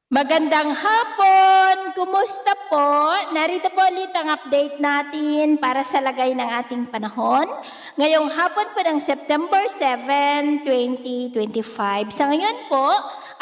Magandang hapon! Kumusta po? Narito po ulit ang update natin para sa lagay ng ating panahon. Ngayong hapon po ng September 7, 2025. Sa ngayon po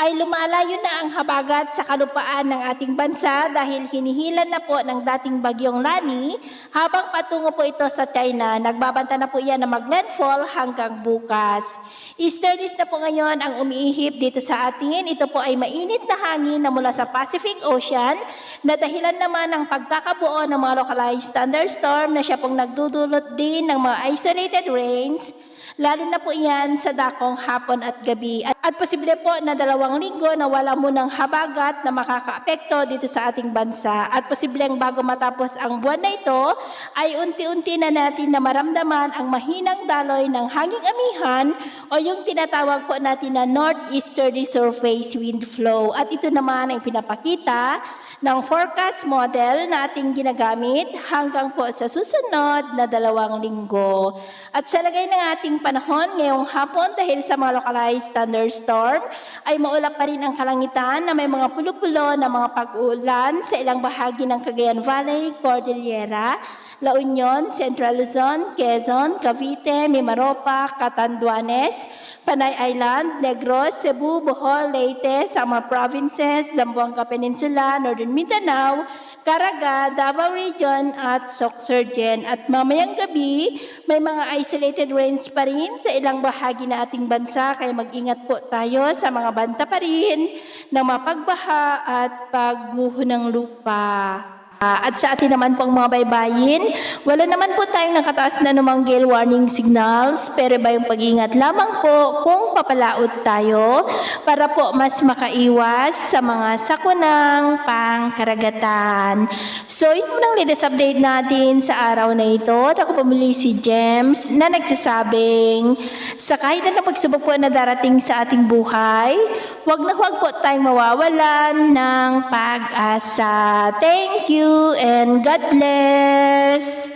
ay lumalayo na ang habagat sa kalupaan ng ating bansa dahil hinihilan na po ng dating bagyong Lani habang patungo po ito sa China. Nagbabanta na po yan na mag-landfall hanggang bukas. Easterlies na po ngayon ang umiihip dito sa atin. Ito po ay mainit na hangin na mula sa Pacific Ocean na dahilan naman ng pagkakabuo ng mga localized thunderstorm na siya pong nagdudulot din ng mga isolated rains, lalo na po yan sa dakong hapon at gabi. At posible po na 2 linggo na wala munang habagat na makakaapekto dito sa ating bansa. At posibleng bago matapos ang buwan na ito, ay unti-unti na natin na maramdaman ang mahinang daloy ng hanging amihan o yung tinatawag po natin na northeasterly surface wind flow. At ito naman ay pinapakita ng forecast model na ating ginagamit hanggang po sa susunod na 2 linggo. At sa lagay ng ating panahon ngayong hapon dahil sa mga localized thunderstorm ay maulap pa rin ang kalangitan na may mga pulo-pulo na mga pag-uulan sa ilang bahagi ng Cagayan Valley, Cordillera, La Union, Central Luzon, Quezon, Cavite, Mimaropa, Catanduanes, Panay Island, Negros, Cebu, Bohol, Leyte, sa mga provinces, Zamboanga Peninsula, Northern Mindanao, Caraga, Davao Region at Sorsogon. At mamayang gabi, may mga isolated rains pa rin sa ilang bahagi na ating bansa kaya mag-ingat po tayo sa mga banta pa rin ng mapagbaha at pagguho ng lupa. At sa atin naman pong mga baybayin, wala naman po tayong nakataas na namang gale warning signals, pero ba yung pag-ingat lamang po kung papalaot tayo para po mas makaiwas sa mga sakunang pangkaragatan. So ito lang latest update natin sa araw na ito. At ako pumili si James na nagsasabing sa kahit anong pagsubok po na darating sa ating buhay, huwag na huwag po tayong mawawalan ng pag-asa. Thank you and God bless!